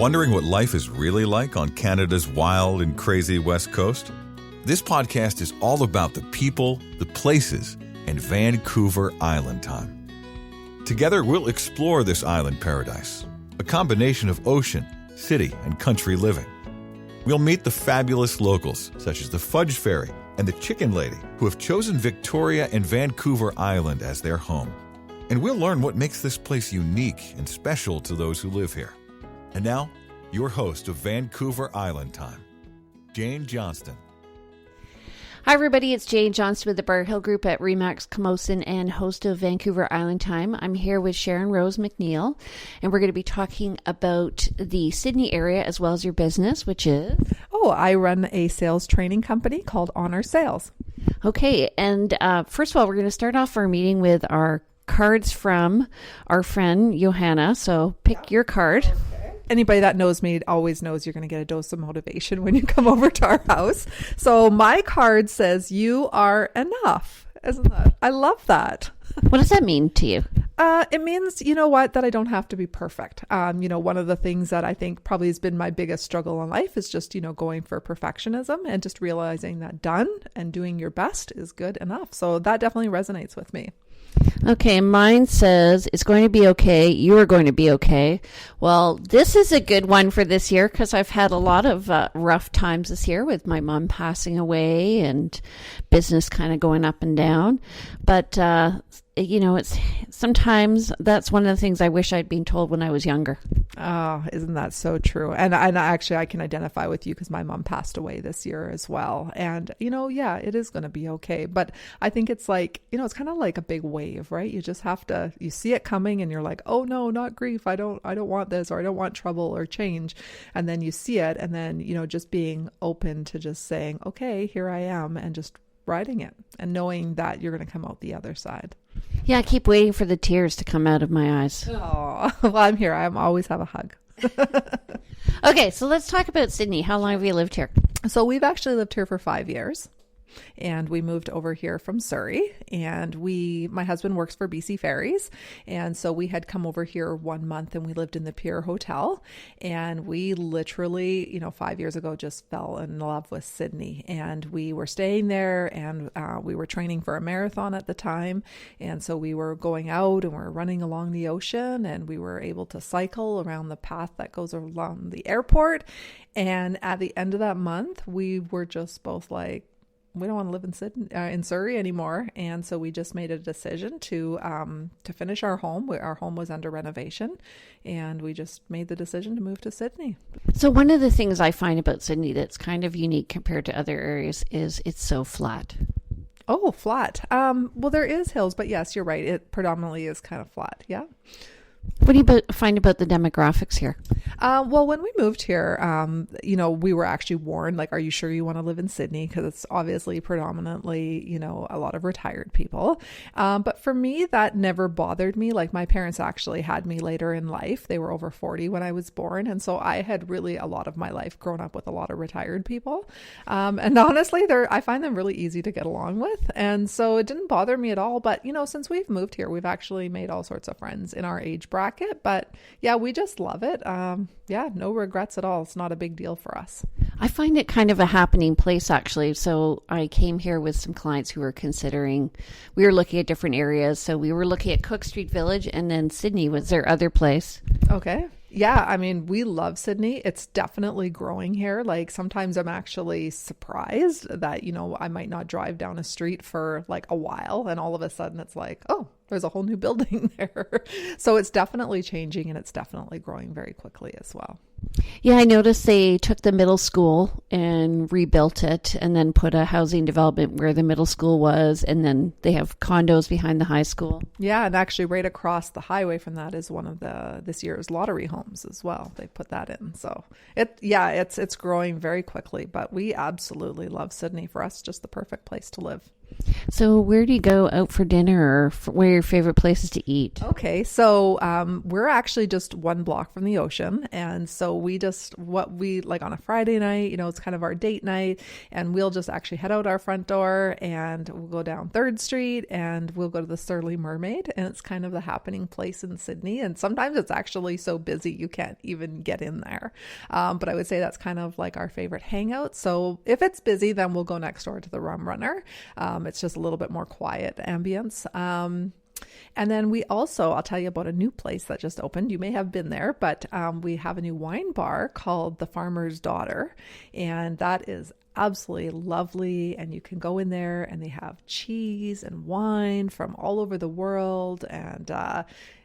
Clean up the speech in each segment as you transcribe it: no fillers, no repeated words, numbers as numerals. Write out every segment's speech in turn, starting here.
Wondering what life is really like on Canada's wild and crazy West Coast? This podcast is all about the people, the places, and Vancouver Island time. Together, we'll explore this island paradise, a combination of ocean, city, and country living. We'll meet the fabulous locals, such as the Fudge Fairy and the Chicken Lady, who have chosen Victoria and Vancouver Island as their home. And we'll learn what makes this place unique and special to those who live here. And now, your host of Vancouver Island Time, Jane Johnston. Hi everybody, it's Jane Johnston with the Bar Hill Group at Remax Camosun and host of Vancouver Island Time. I'm here with Sharon-Rose McNeil, and we're going to be talking about the Sidney area as well as your business, which is? Oh, I run a sales training company called Honor Sales. Okay, and first of all, we're going to start off our meeting with our cards from our friend Johanna, so pick your card. Anybody that knows me always knows you're going to get a dose of motivation when you come over to our house. So my card says, you are enough. Isn't that? I love that. What does that mean to you? It means, you know what, that I don't have to be perfect. One of the things that I think probably has been my biggest struggle in life is just, going for perfectionism and just realizing that done and doing your best is good enough. So that definitely resonates with me. Okay, mine says, it's going to be okay. You are going to be okay. Well, this is a good one for this year because I've had a lot of rough times this year with my mom passing away and business kind of going up and down. But, it's sometimes that's one of the things I wish I'd been told when I was younger. Oh, isn't that so true? And actually, I can identify with you because my mom passed away this year as well. And, it is going to be okay. But I think it's like, it's kind of like a big wave, right? You just have to, you see it coming and you're like, oh no, not grief. I don't want this, or I don't want trouble or change. And then you see it. And then, just being open to just saying, okay, here I am, and just riding it and knowing that you're going to come out the other side. Yeah, I keep waiting for the tears to come out of my eyes. Oh, well, I'm here. I always have a hug. Okay, so let's talk about Sidney. How long have you lived here? So we've actually lived here for 5 years. And we moved over here from Surrey, and my husband works for BC Ferries. And so we had come over here 1 month and we lived in the Pier Hotel, and we literally, 5 years ago, just fell in love with Sidney, and we were staying there, and we were training for a marathon at the time. And so we were going out and we were running along the ocean, and we were able to cycle around the path that goes along the airport. And at the end of that month, we were just both like, we don't want to live in Sydney, in Surrey anymore. And so we just made a decision to finish our home. Our home was under renovation, and we just made the decision to move to Sidney. So one of the things I find about Sidney that's kind of unique compared to other areas is it's so flat. Oh, flat. Well, there is hills, but yes, you're right. It predominantly is kind of flat. Yeah. What do you find about the demographics here? Well, when we moved here, we were actually warned, like, are you sure you want to live in Sidney? Because it's obviously predominantly, a lot of retired people. But for me, that never bothered me. Like, my parents actually had me later in life. They were over 40 when I was born. And so I had really a lot of my life grown up with a lot of retired people. And honestly, I find them really easy to get along with. And so it didn't bother me at all. But, since we've moved here, we've actually made all sorts of friends in our age bracket. But yeah, we just love it. No regrets at all. It's not a big deal for us. I find it kind of a happening place, actually. So I came here with some clients who were we were looking at different areas. So we were looking at Cook Street Village, and then Sidney was their other place. Okay. Yeah, I mean, we love Sidney. It's definitely growing here. Like, sometimes I'm actually surprised that, I might not drive down a street for like a while, and all of a sudden it's like, oh, there's a whole new building there. So it's definitely changing, and it's definitely growing very quickly as well. Yeah, I noticed they took the middle school and rebuilt it and then put a housing development where the middle school was, and then they have condos behind the high school. Yeah, and actually right across the highway from that is one of this year's lottery homes as well. They put that in. So it's growing very quickly, but we absolutely love Sidney. For us, just the perfect place to live. So where do you go out for dinner, or where are your favorite places to eat? Okay, so we're actually just one block from the ocean. And so what we like on a Friday night, it's kind of our date night. And we'll just actually head out our front door and we'll go down 3rd Street and we'll go to the Surly Mermaid. And it's kind of the happening place in Sidney. And sometimes it's actually so busy you can't even get in there. But I would say that's kind of like our favorite hangout. So if it's busy, then we'll go next door to the Rum Runner. It's just a little bit more quiet ambience. And then we also, I'll tell you about a new place that just opened. You may have been there, but we have a new wine bar called The Farmer's Daughter. And that is absolutely lovely. And you can go in there and they have cheese and wine from all over the world. And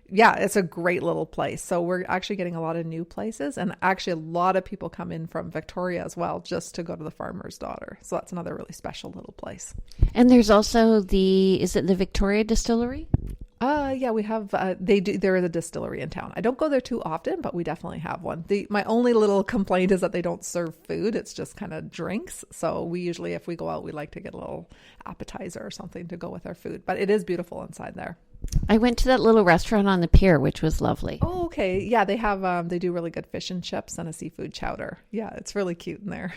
yeah, it's a great little place. So we're actually getting a lot of new places, and actually a lot of people come in from Victoria as well just to go to the Farmer's Daughter. So that's another really special little place. And there's also is it the Victoria Distillery? Yeah, we have, there is a distillery in town. I don't go there too often, but we definitely have one. My only little complaint is that they don't serve food. It's just kind of drinks. So we usually, if we go out, we like to get a little appetizer or something to go with our food, but it is beautiful inside there. I went to that little restaurant on the pier, which was lovely. Oh, okay. Yeah, they have, they do really good fish and chips and a seafood chowder. Yeah, it's really cute in there.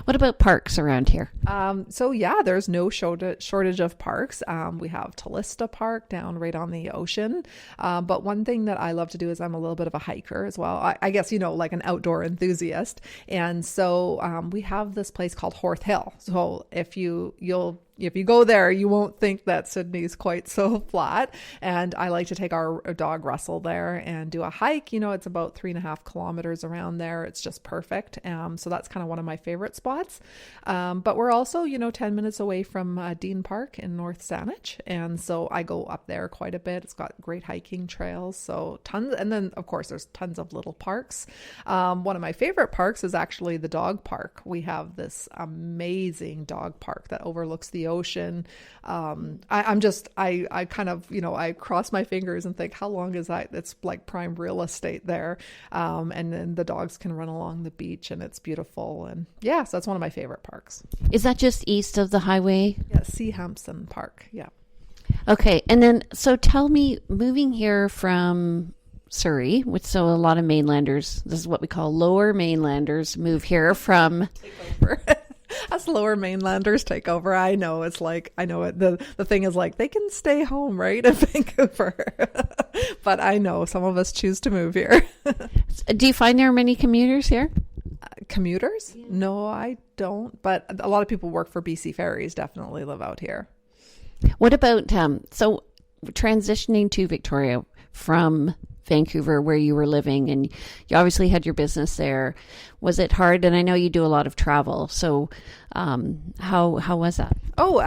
What about parks around here? So yeah, there's no shortage of parks. We have Talista Park down right on the ocean. But one thing that I love to do is I'm a little bit of a hiker as well. I guess, like an outdoor enthusiast. And so we have this place called Horth Hill. So if you go there, you won't think that Sydney's quite so flat. And I like to take our dog Russell there and do a hike. It's about 3.5 kilometers around there. It's just perfect. So that's kind of one of my favorite spots. But we're also, 10 minutes away from Dean Park in North Saanich. And so I go up there quite a bit. It's got great hiking trails. So tons. And then, of course, there's tons of little parks. One of my favorite parks is actually the dog park. We have this amazing dog park that overlooks the ocean. I kind of, I cross my fingers and think, how long is that? It's like prime real estate there. And then the dogs can run along the beach and it's beautiful. And yeah, so that's one of my favorite parks. Is that just east of the highway? Yeah, Seahampson Park. Yeah. Okay. And then, so tell me, moving here from Surrey, so a lot of mainlanders, this is what we call lower mainlanders, move here from... Take over. Us lower mainlanders take over. I know it's like, I know it. The thing is like, they can stay home, right, in Vancouver. But I know some of us choose to move here. Do you find there are many commuters here? Commuters? Yeah. No, I don't. But a lot of people work for BC Ferries definitely live out here. What about, so transitioning to Victoria from Vancouver, where you were living, and you obviously had your business there. Was it hard? And I know you do a lot of travel. So how was that? Oh,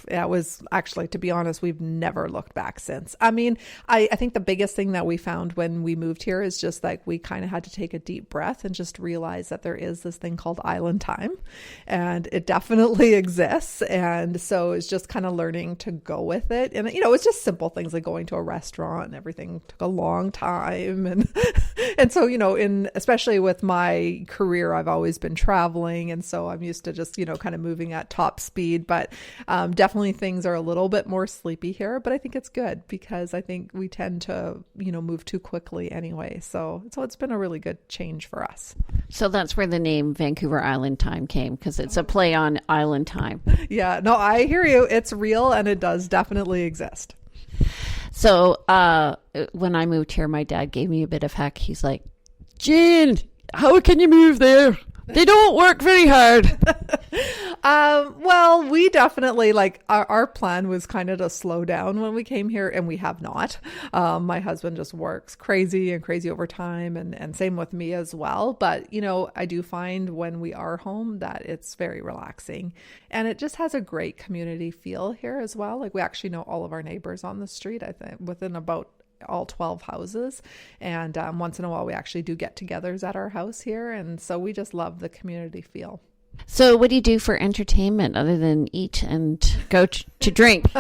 it was actually, to be honest, we've never looked back since. I mean, I think the biggest thing that we found when we moved here is just like we kind of had to take a deep breath and just realize that there is this thing called island time, and it definitely exists. And so it's just kind of learning to go with it. And, it's just simple things like going to a restaurant and everything took a long time. And so, especially with my career, I've always been traveling. And so I'm used to just, kind of moving at top speed, but definitely things are a little bit more sleepy here, but I think it's good because I think we tend to, move too quickly anyway. So it's been a really good change for us. So that's where the name Vancouver Island Time came, because it's a play on island time. Yeah, no, I hear you. It's real and it does definitely exist. So when I moved here, my dad gave me a bit of heck. He's like, Jane, how can you move there? They don't work very hard. Well, we definitely our plan was kind of to slow down when we came here, and we have not. My husband just works crazy overtime, and same with me as well. But, I do find when we are home that it's very relaxing, and it just has a great community feel here as well. Like we actually know all of our neighbors on the street, I think within about all 12 houses. And once in a while, we actually do get-togethers at our house here. And so we just love the community feel. So what do you do for entertainment other than eat and go to drink?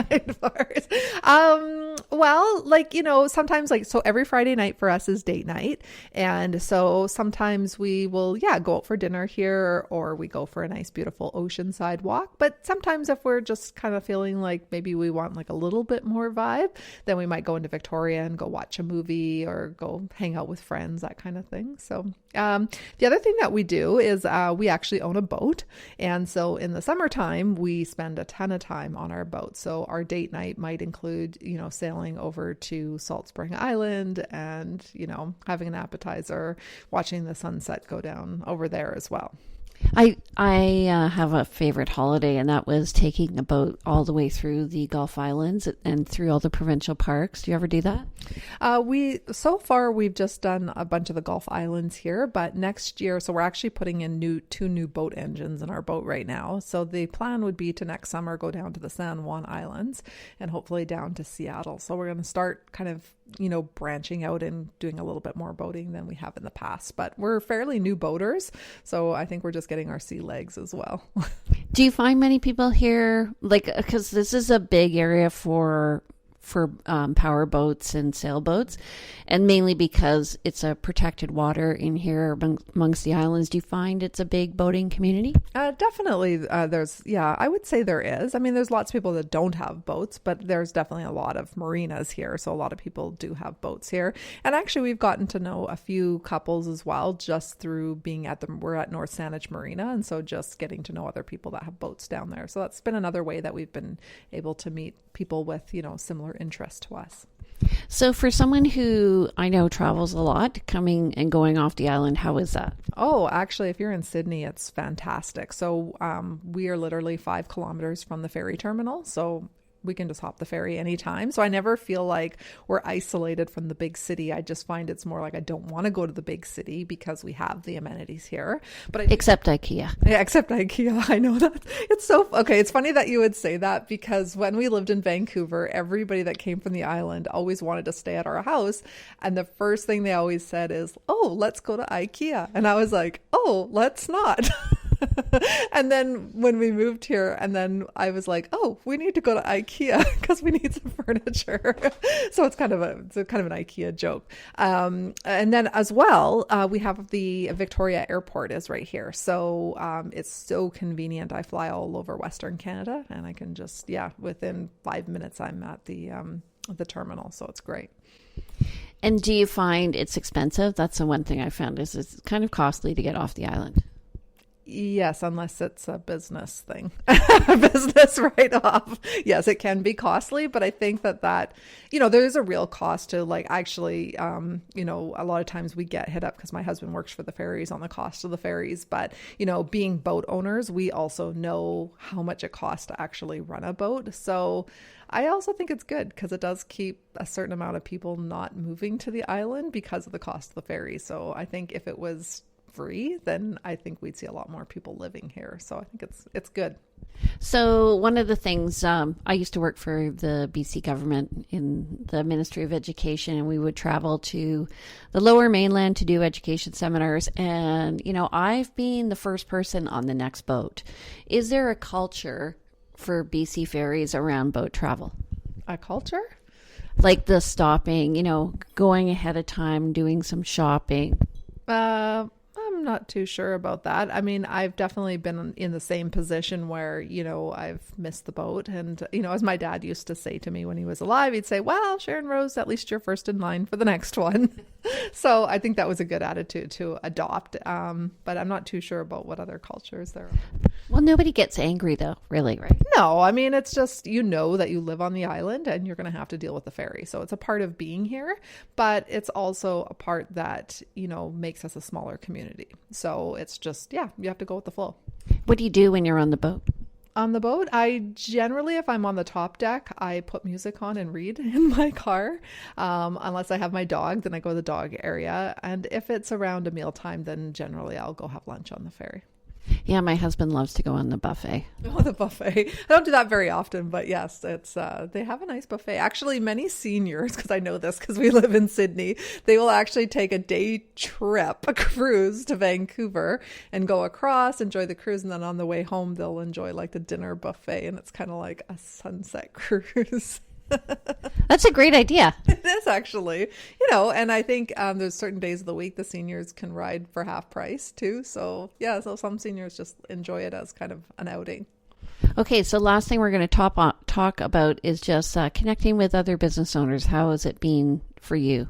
Well, sometimes so every Friday night for us is date night. And so sometimes we will, go out for dinner here, or we go for a nice, beautiful oceanside walk. But sometimes if we're just kind of feeling like maybe we want like a little bit more vibe, then we might go into Victoria and go watch a movie or go hang out with friends, that kind of thing. So the other thing that we do is we actually own a boat. And so in the summertime, we spend a ton of time on our boat. So our date night might include, sailing over to Salt Spring Island and, having an appetizer, watching the sunset go down over there as well. I have a favorite holiday, and that was taking a boat all the way through the Gulf Islands and through all the provincial parks. Do you ever do that? So far we've just done a bunch of the Gulf Islands here, but next year, so we're actually putting in two new boat engines in our boat right now. So the plan would be to next summer go down to the San Juan Islands and hopefully down to Seattle. So we're going to start kind of branching out and doing a little bit more boating than we have in the past. But we're fairly new boaters, so I think we're just getting our sea legs as well. Do you find many people here, because this is a big area for power boats and sailboats, and mainly because it's a protected water in here amongst the islands? Do you find it's a big boating community? Definitely. I would say there is. I mean, there's lots of people that don't have boats, but there's definitely a lot of marinas here. So a lot of people do have boats here. And actually, we've gotten to know a few couples as well, just through being we're at North Saanich Marina. And so just getting to know other people that have boats down there. So that's been another way that we've been able to meet people with, similar interest to us. So for someone who I know travels a lot, coming and going off the island, how is that? Oh, actually, if you're in Sidney, it's fantastic. So we are literally 5 kilometers from the ferry terminal. So we can just hop the ferry anytime. So I never feel like we're isolated from the big city. I just find it's more like I don't want to go to the big city because we have the amenities here. But except IKEA. Yeah, except IKEA. I know that. It's funny that you would say that, because when we lived in Vancouver, everybody that came from the island always wanted to stay at our house. And the first thing they always said is, "Oh, let's go to IKEA." And I was like, "Oh, let's not." And then when we moved here, and then I was like, "Oh, we need to go to IKEA because we need some furniture." So it's kind of an IKEA joke. And then as well, we have the Victoria Airport is right here, so it's so convenient. I fly all over Western Canada, and I can just within 5 minutes I'm at the terminal, so it's great. And do you find it's expensive? That's the one thing I found is it's kind of costly to get off the island. Yes, unless it's a business thing, a business write-off. Yes, it can be costly, but I think that there is a real cost to actually, a lot of times we get hit up because my husband works for the ferries on the cost of the ferries. But, being boat owners, we also know how much it costs to actually run a boat. So I also think it's good because it does keep a certain amount of people not moving to the island because of the cost of the ferry. So I think if it was free, then I think we'd see a lot more people living here. So I think it's good. So one of the things, I used to work for the BC government in the Ministry of Education, and we would travel to the Lower Mainland to do education seminars. And, I've been the first person on the next boat. Is there a culture for BC ferries around boat travel? A culture? Like the stopping, going ahead of time, doing some shopping. I'm not too sure about that. I mean, I've definitely been in the same position where, I've missed the boat. And, as my dad used to say to me when he was alive, he'd say, "Well, Sharon-Rose, at least you're first in line for the next one." So I think that was a good attitude to adopt. But I'm not too sure about what other cultures there are. Well, nobody gets angry though, really, right? No, I mean, it's just, that you live on the island and you're going to have to deal with the ferry. So it's a part of being here, but it's also a part that, makes us a smaller community. So it's just, you have to go with the flow. What do you do when you're on the boat? On the boat, I generally, if I'm on the top deck, I put music on and read in my car. Unless I have my dog, then I go to the dog area. And if it's around a mealtime, then generally I'll go have lunch on the ferry. Yeah, my husband loves to go on the buffet. Oh, the buffet. I don't do that very often, but yes, it's they have a nice buffet. Actually, many seniors, because I know this because we live in Sidney, they will actually take a day trip, a cruise to Vancouver and go across, enjoy the cruise, and then on the way home, they'll enjoy the dinner buffet, and it's kind of like a sunset cruise. That's a great idea. It is actually, and I think there's certain days of the week the seniors can ride for half price too. So yeah, so some seniors just enjoy it as kind of an outing. Okay, so last thing we're going to talk about is just connecting with other business owners. How has it been for you?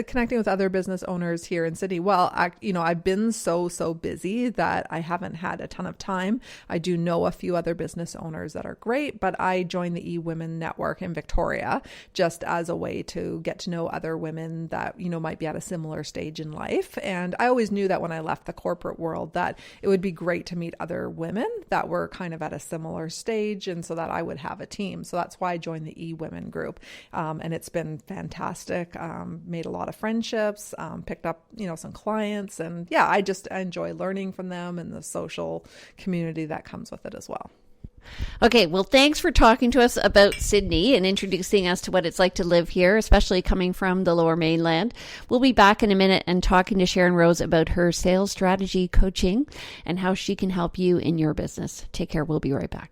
Connecting with other business owners here in Sydney. Well, I've been so busy that I haven't had a ton of time. I do know a few other business owners that are great, but I joined the eWomen Network in Victoria just as a way to get to know other women that, might be at a similar stage in life. And I always knew that when I left the corporate world that it would be great to meet other women that were kind of at a similar stage, and so that I would have a team. So that's why I joined the eWomen group. And it's been fantastic. Made a lot of friendships, picked up, some clients, and yeah, I enjoy learning from them and the social community that comes with it as well. Okay, well, thanks for talking to us about Sidney and introducing us to what it's like to live here, especially coming from the Lower Mainland. We'll be back in a minute and talking to Sharon-Rose about her sales strategy coaching and how she can help you in your business. Take care. We'll be right back.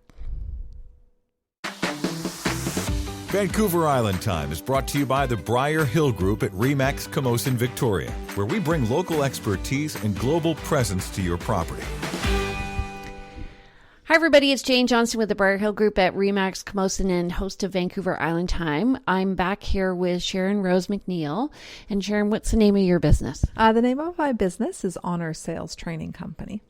Vancouver Island Time is brought to you by the Briar Hill Group at RE/MAX Camosun, Victoria, where we bring local expertise and global presence to your property. Hi, everybody. It's Jane Johnson with the Briar Hill Group at RE/MAX Camosun and host of Vancouver Island Time. I'm back here with Sharon-Rose McNeil. And Sharon, what's the name of your business? The name of my business is Honor Sales Training Company.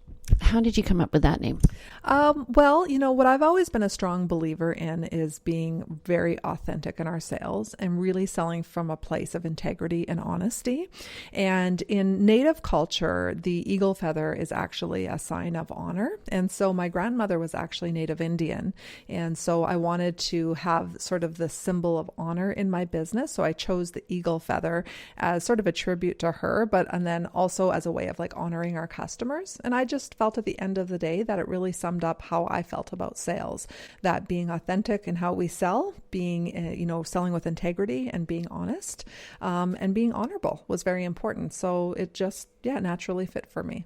How did you come up with that name? Well, what I've always been a strong believer in is being very authentic in our sales and really selling from a place of integrity and honesty. And in Native culture, the eagle feather is actually a sign of honor. And so my grandmother was actually Native Indian. And so I wanted to have sort of the symbol of honor in my business. So I chose the eagle feather as sort of a tribute to her, and then also as a way of honoring our customers. And I just felt at the end of the day that it really summed up how I felt about sales, that being authentic in how we sell, being, selling with integrity and being honest, and being honorable was very important. So it just, naturally fit for me.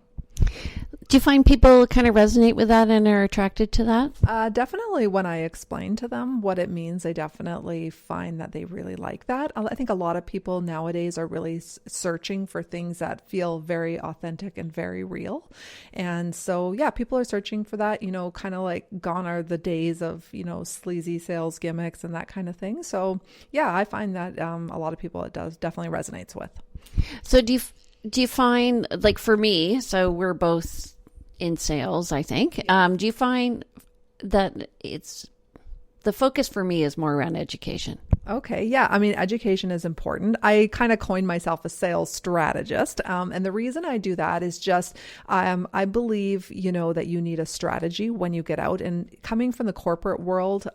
Do you find people kind of resonate with that and are attracted to that? Definitely when I explain to them what it means, they definitely find that they really like that. I think a lot of people nowadays are really searching for things that feel very authentic and very real. And so, people are searching for that, kind of like gone are the days of, sleazy sales gimmicks and that kind of thing. So, I find that a lot of people it does definitely resonates with. So do you find, like for me, so we're both in sales, I think. Do you find that the focus for me is more around education? Okay. Yeah. I mean, education is important. I kind of coined myself a sales strategist. And the reason I do that is just, I believe, that you need a strategy when you get out, and coming from the corporate world,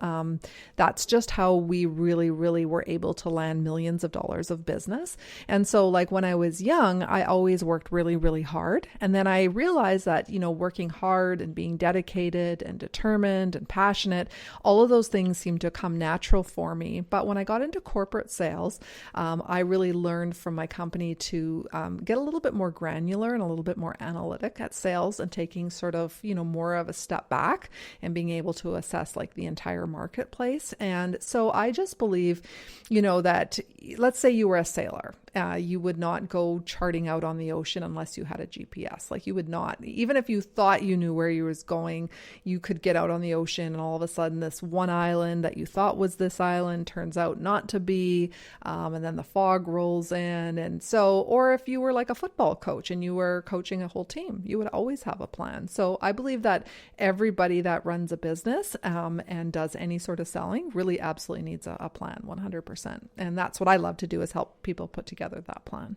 that's just how we really, really were able to land millions of dollars of business. And so when I was young, I always worked really, really hard. And then I realized that, working hard and being dedicated and determined and passionate, all of those things seemed to come natural for me. But when I got into corporate sales, I really learned from my company to get a little bit more granular and a little bit more analytic at sales, and taking sort of, more of a step back and being able to assess the entire marketplace. And so I just believe, that let's say you were a sailor. You would not go charting out on the ocean unless you had a GPS. You would not, even if you thought you knew where you was going, you could get out on the ocean and all of a sudden this one island that you thought was this island turns out not to be. And then the fog rolls in. And so, or if you were like a football coach and you were coaching a whole team, you would always have a plan. So I believe that everybody that runs a business and does any sort of selling really absolutely needs a plan, 100%. And that's what I love to do, is help people put together that plan.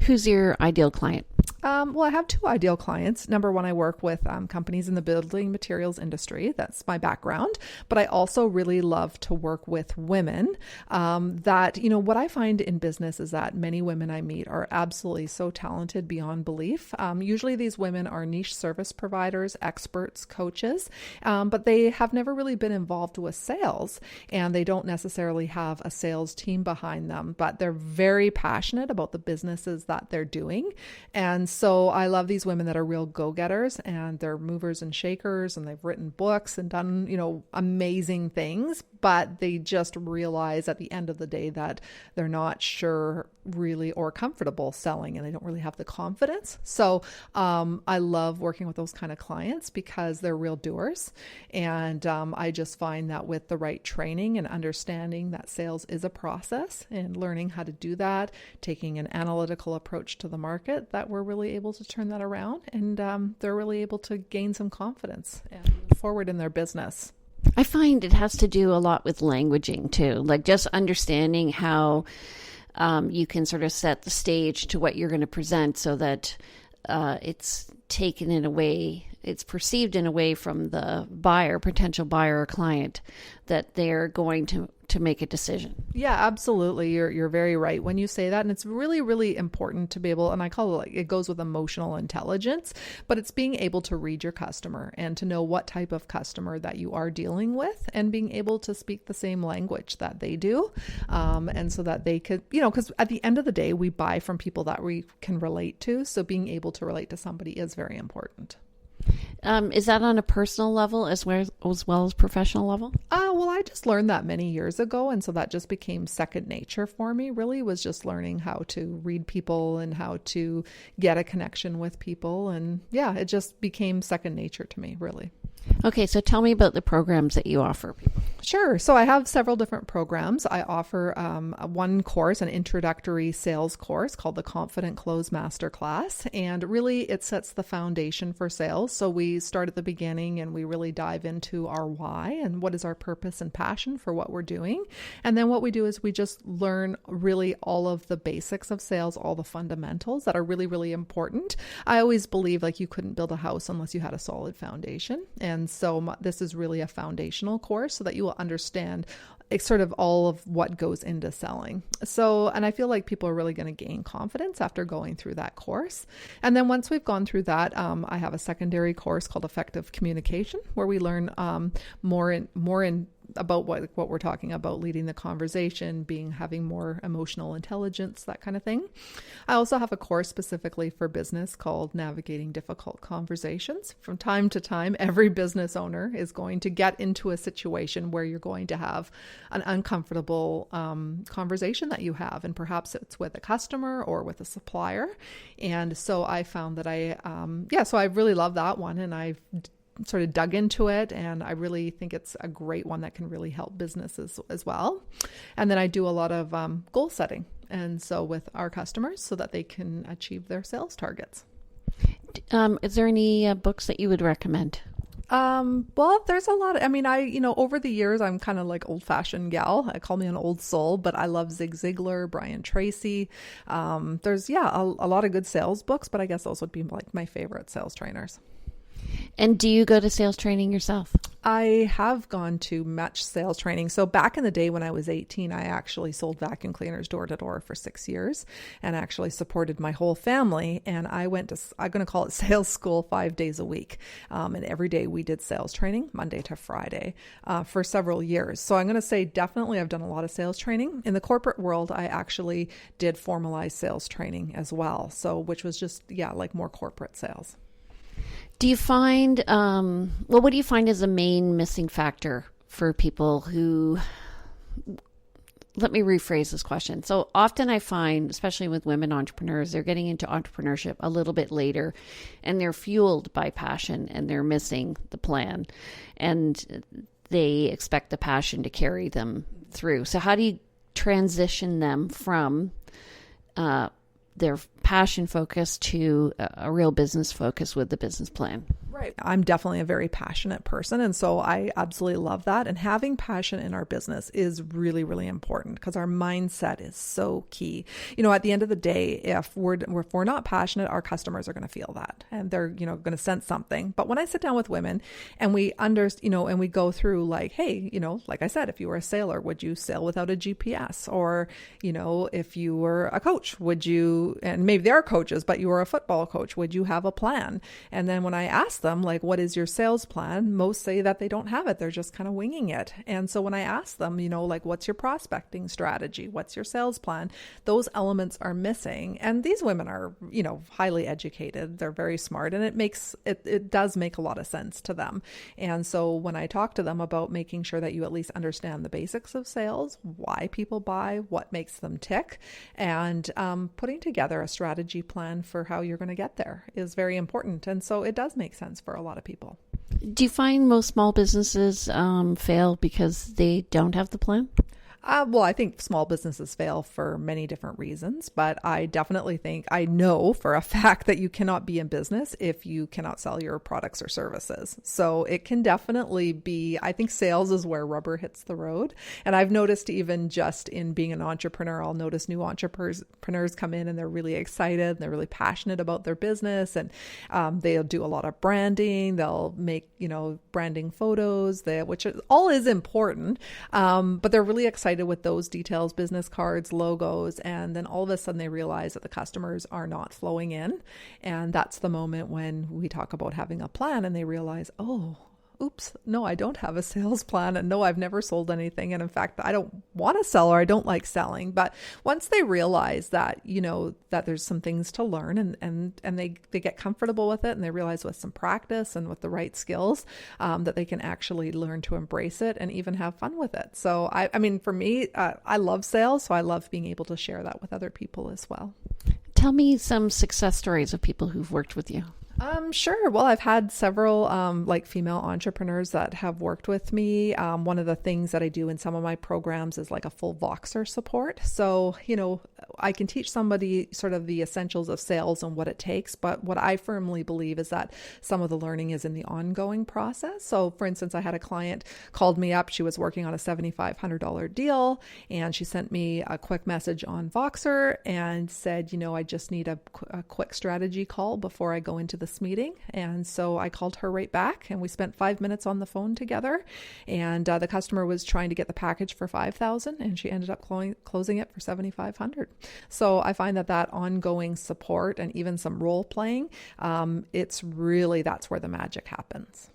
Who's your ideal client? Well, I have two ideal clients. Number one, I work with companies in the building materials industry. That's my background. But I also really love to work with women that, what I find in business is that many women I meet are absolutely so talented beyond belief. Usually these women are niche service providers, experts, coaches, but they have never really been involved with sales, and they don't necessarily have a sales team behind them, but they're very passionate about the businesses that they're doing. And so I love these women that are real go-getters, and they're movers and shakers, and they've written books and done, amazing things, but they just realize at the end of the day that they're not sure really or comfortable selling, and they don't really have the confidence. So I love working with those kind of clients because they're real doers. And I just find that with the right training and understanding that sales is a process and learning how to do that, taking an analytical approach to the market, that we're really able to turn that around, and they're really able to gain some confidence and move forward in their business. I find it has to do a lot with languaging too, like just understanding how you can sort of set the stage to what you're going to present so that it's taken in a way, it's perceived in a way from the buyer, potential buyer or client, that they're going to make a decision. Yeah, absolutely. You're very right when you say that. And it's really, really important to be able, and I call it, like, it goes with emotional intelligence, but it's being able to read your customer and to know what type of customer that you are dealing with, and being able to speak the same language that they do. And so that they could, because at the end of the day, we buy from people that we can relate to. So being able to relate to somebody is very important. Is that on a personal level as well as professional level? Well, I just learned that many years ago. And so that just became second nature for me, really, was just learning how to read people and how to get a connection with people. And yeah, it just became second nature to me, really. Okay, so tell me about the programs that you offer people. Sure. So I have several different programs. I offer one course, an introductory sales course called the Confident Close Masterclass. And really it sets the foundation for sales. So we start at the beginning and we really dive into our why and what is our purpose and passion for what we're doing. And then what we do is we just learn really all of the basics of sales, all the fundamentals that are really, really important. I always believe like you couldn't build a house unless you had a solid foundation. And so this is really a foundational course so that you will understand sort of all of what goes into selling. So, and I feel like people are really going to gain confidence after going through that course. And then once we've gone through that, I have a secondary course called Effective Communication, where we learn more in about what we're talking about, leading the conversation, having more emotional intelligence, that kind of thing. I also have a course specifically for business called Navigating Difficult Conversations. From time to time, every business owner is going to get into a situation where you're going to have an uncomfortable conversation that you have, and perhaps it's with a customer or with a supplier. And so I found that so I really love that one, and I've sort of dug into it, and I really think it's a great one that can really help businesses as well. And then I do a lot of goal setting, and so with our customers, so that they can achieve their sales targets. Is there any books that you would recommend? Well, there's a lot. Over the years, I'm kind of like old-fashioned gal. I call me an old soul, but I love Zig Ziglar, Brian Tracy. There's a lot of good sales books, but I guess those would be like my favorite sales trainers. And do you go to sales training yourself? I have gone to much sales training. So back in the day when I was 18, I actually sold vacuum cleaners door to door for 6 years and actually supported my whole family. And I went to, I'm going to call it sales school 5 days a week. And every day we did sales training, Monday to Friday, for several years. So I'm going to say definitely I've done a lot of sales training. In the corporate world, I actually did formalized sales training as well. So which was just, like more corporate sales. Do you find, what do you find is the main missing factor for people who, let me rephrase this question. So often I find, especially with women entrepreneurs, they're getting into entrepreneurship a little bit later, and they're fueled by passion and they're missing the plan, and they expect the passion to carry them through. So how do you transition them from their passion focus to a real business focus with the business plan? Right. I'm definitely a very passionate person. And so I absolutely love that. And having passion in our business is really, really important because our mindset is so key. At the end of the day, if we're not passionate, our customers are going to feel that and they're, going to sense something. But when I sit down with women and we and we go through like, hey, like I said, if you were a sailor, would you sail without a GPS? Or, if you were a coach, would you, and maybe they are coaches, but you were a football coach, would you have a plan? And then when I ask them, them, like, what is your sales plan? Most say that they don't have it. They're just kind of winging it. And so when I ask them, like, what's your prospecting strategy? What's your sales plan? Those elements are missing. And these women are, highly educated. They're very smart, and it does make a lot of sense to them. And so when I talk to them about making sure that you at least understand the basics of sales, why people buy, what makes them tick, and putting together a strategy plan for how you're going to get there is very important. And so it does make sense for a lot of people. Do you find most small businesses fail because they don't have the plan? Well, I think small businesses fail for many different reasons, but I definitely think I know for a fact that you cannot be in business if you cannot sell your products or services. So it can definitely be, I think sales is where rubber hits the road. And I've noticed even just in being an entrepreneur, I'll notice new entrepreneurs come in and they're really excited, and they're really passionate about their business, and they'll do a lot of branding. They'll make, branding photos, which all is important, but they're really excited with those details, business cards, logos, and then all of a sudden they realize that the customers are not flowing in. And that's the moment when we talk about having a plan and they realize, oh, oops, no, I don't have a sales plan, and no, I've never sold anything. And in fact, I don't want to sell, or I don't like selling. But once they realize that, that there's some things to learn, and they get comfortable with it, and they realize with some practice and with the right skills, that they can actually learn to embrace it and even have fun with it. So I mean, for me, I love sales, so I love being able to share that with other people as well. Tell me some success stories of people who've worked with you. Sure. Well, I've had several female entrepreneurs that have worked with me. One of the things that I do in some of my programs is like a full Voxer support. So, I can teach somebody sort of the essentials of sales and what it takes. But what I firmly believe is that some of the learning is in the ongoing process. So, for instance, I had a client called me up. She was working on a $7,500 deal, and she sent me a quick message on Voxer and said, I just need a quick strategy call before I go into this meeting. And so I called her right back, and we spent 5 minutes on the phone together. And the customer was trying to get the package for $5,000, and she ended up closing it for $7,500. So I find that ongoing support and even some role playing, that's where the magic happens.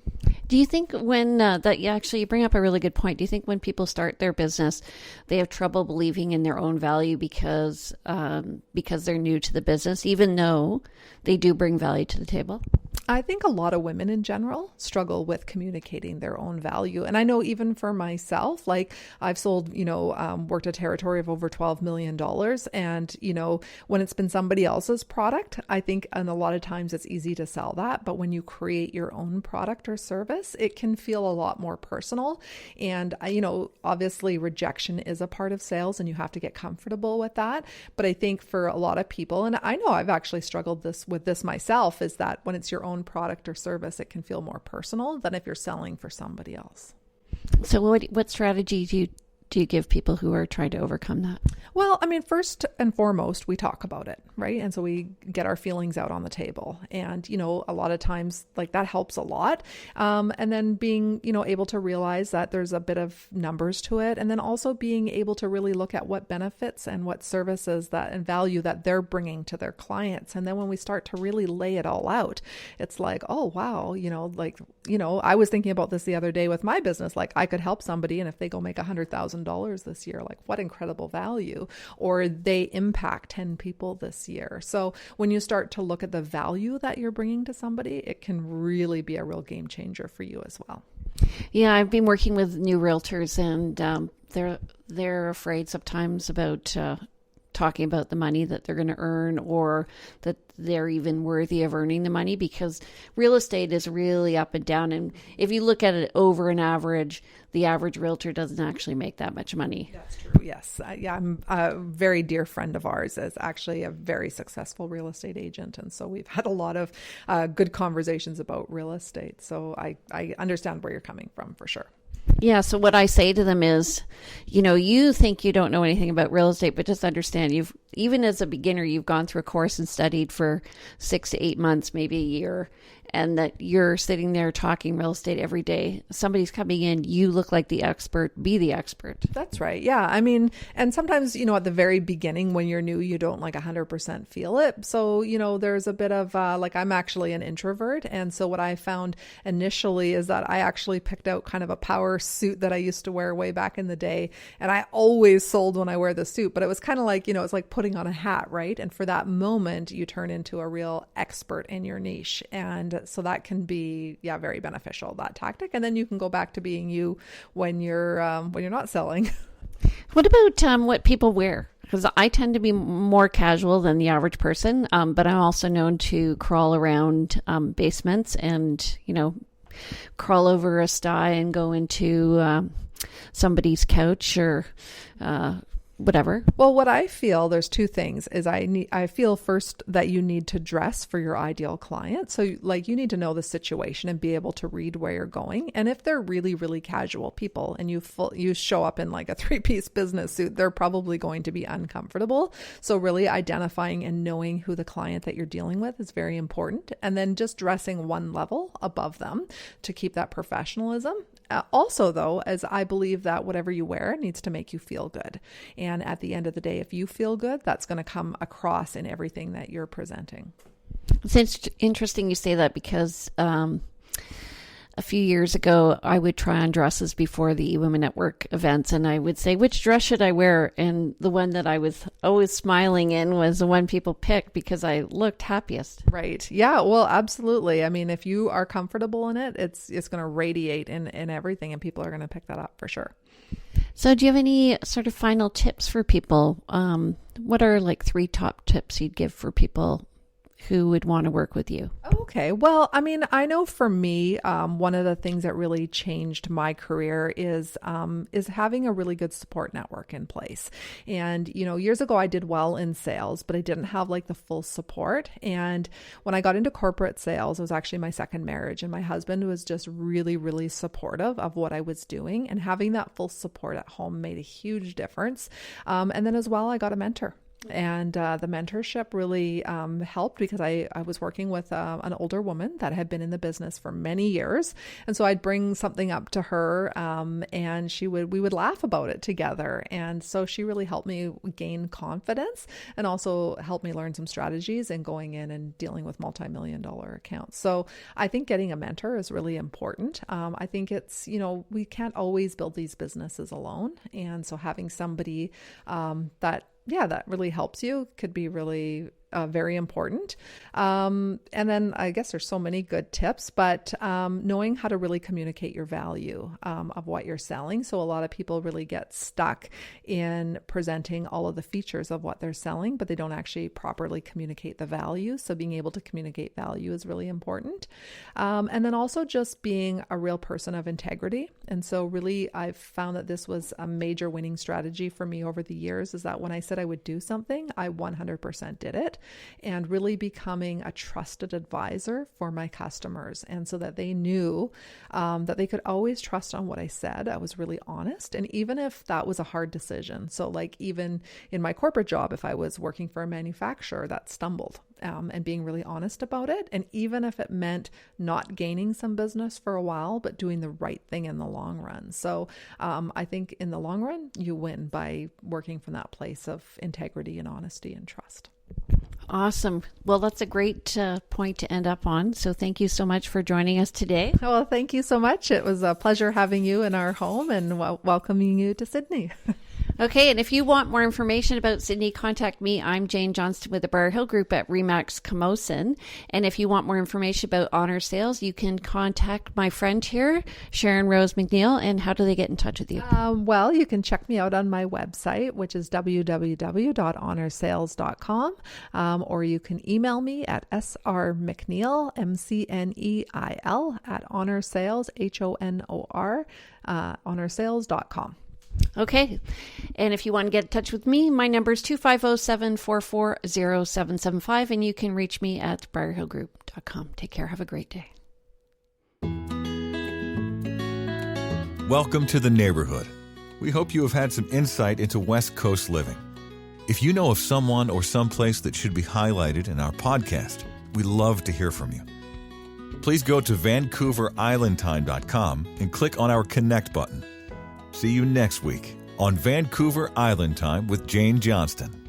Do you think when you bring up a really good point. Do you think when people start their business, they have trouble believing in their own value because they're new to the business, even though they do bring value to the table? I think a lot of women in general struggle with communicating their own value. And I know even for myself, like I've sold, worked a territory of over $12 million. And, when it's been somebody else's product, I think, and a lot of times it's easy to sell that. But when you create your own product or service, it can feel a lot more personal. And, obviously rejection is a part of sales, and you have to get comfortable with that. But I think for a lot of people, and I know I've actually struggled with this myself, is that when it's your own product or service, it can feel more personal than if you're selling for somebody else. So what strategy do you give people who are trying to overcome that? Well, I mean, first and foremost, we talk about it, right? And so we get our feelings out on the table. And, a lot of times like that helps a lot. And then being, able to realize that there's a bit of numbers to it. And then also being able to really look at what benefits and what services and value that they're bringing to their clients. And then when we start to really lay it all out, it's like, oh, wow, I was thinking about this the other day with my business. Like I could help somebody, and if they go make $100,000 this year, like what incredible value, or they impact 10 people this year. So when you start to look at the value that you're bringing to somebody, it can really be a real game changer for you as well. Yeah, I've been working with new realtors, and they're afraid sometimes about talking about the money that they're going to earn, or that they're even worthy of earning the money, because real estate is really up and down. And if you look at it over an average, the average realtor doesn't actually make that much money. That's true. Yes. I'm a very dear friend of ours is actually a very successful real estate agent. And so we've had a lot of good conversations about real estate. So I understand where you're coming from for sure. Yeah. So what I say to them is, you think you don't know anything about real estate, but just understand even as a beginner, you've gone through a course and studied for 6 to 8 months, maybe a year. and that you're sitting there talking real estate every day. Somebody's coming in, you look like the expert, be the expert. That's right. Yeah. I mean, and sometimes, at the very beginning when you're new, you don't like 100% feel it. So, there's a bit of I'm actually an introvert. And so what I found initially is that I actually picked out kind of a power suit that I used to wear way back in the day. And I always sold when I wear the suit, but it was kind of like, it's like putting on a hat, right? And for that moment, you turn into a real expert in your niche. And so that can be, very beneficial, that tactic. And then you can go back to being you when you're not selling. What about what people wear? Because I tend to be more casual than the average person, but I'm also known to crawl around basements and, crawl over a sty and go into somebody's couch or whatever. Well, what I feel, there's two things, is I feel first that you need to dress for your ideal client. So you need to know the situation and be able to read where you're going. And if they're really, really casual people and you show up in like a 3-piece business suit, they're probably going to be uncomfortable. So really identifying and knowing who the client that you're dealing with is very important. And then just dressing one level above them to keep that professionalism. Also, though, as I believe that whatever you wear needs to make you feel good. And at the end of the day, if you feel good, that's going to come across in everything that you're presenting. It's interesting you say that because a few years ago, I would try on dresses before the Women at Work events, and I would say, which dress should I wear? And the one that I was always smiling in was the one people picked because I looked happiest. Right. Yeah, well, absolutely. I mean, if you are comfortable in it, it's going to radiate in everything, and people are going to pick that up for sure. So do you have any sort of final tips for people? What are like 3 top tips you'd give for people who would want to work with you? Okay. Well, I mean, I know for me, one of the things that really changed my career is having a really good support network in place. And, years ago I did well in sales, but I didn't have like the full support. And when I got into corporate sales, it was actually my second marriage, and my husband was just really, really supportive of what I was doing, and having that full support at home made a huge difference. And then as well, I got a mentor. And the mentorship really helped because I was working with an older woman that had been in the business for many years. And so I'd bring something up to her and we would laugh about it together. And so she really helped me gain confidence and also helped me learn some strategies in going in and dealing with multi-million-dollar accounts. So I think getting a mentor is really important. I think it's, we can't always build these businesses alone. And so having somebody that really helps you could be really very important. And then I guess there's so many good tips, but knowing how to really communicate your value of what you're selling. So a lot of people really get stuck in presenting all of the features of what they're selling, but they don't actually properly communicate the value. So being able to communicate value is really important. And then also just being a real person of integrity. And so really I've found that this was a major winning strategy for me over the years, is that when I said I would do something, I 100% did it. And really becoming a trusted advisor for my customers. And so that they knew that they could always trust on what I said. I was really honest. And even if that was a hard decision, so like even in my corporate job, if I was working for a manufacturer that stumbled, and being really honest about it. And even if it meant not gaining some business for a while, but doing the right thing in the long run. So I think in the long run, you win by working from that place of integrity and honesty and trust. Awesome. Well, that's a great point to end up on. So thank you so much for joining us today. Well, thank you so much. It was a pleasure having you in our home and welcoming you to Sidney. Okay, and if you want more information about Sidney, contact me. I'm Jane Johnston with the Briar Hill Group at Remax Camosun. And if you want more information about Honor Sales, you can contact my friend here, Sharon-Rose McNeil. And how do they get in touch with you? Well, you can check me out on my website, which is www.honorsales.com, or you can email me at srmcneil, MCNEIL, at honorsales, HONOR, honorsales.com. Okay. And if you want to get in touch with me, my number is 250-744-0775, and you can reach me at briarhillgroup.com. Take care. Have a great day. Welcome to the neighborhood. We hope you have had some insight into West Coast living. If you know of someone or someplace that should be highlighted in our podcast, we love to hear from you. please go to VancouverIslandTime.com and click on our Connect button. See you next week on Vancouver Island Time with Jane Johnston.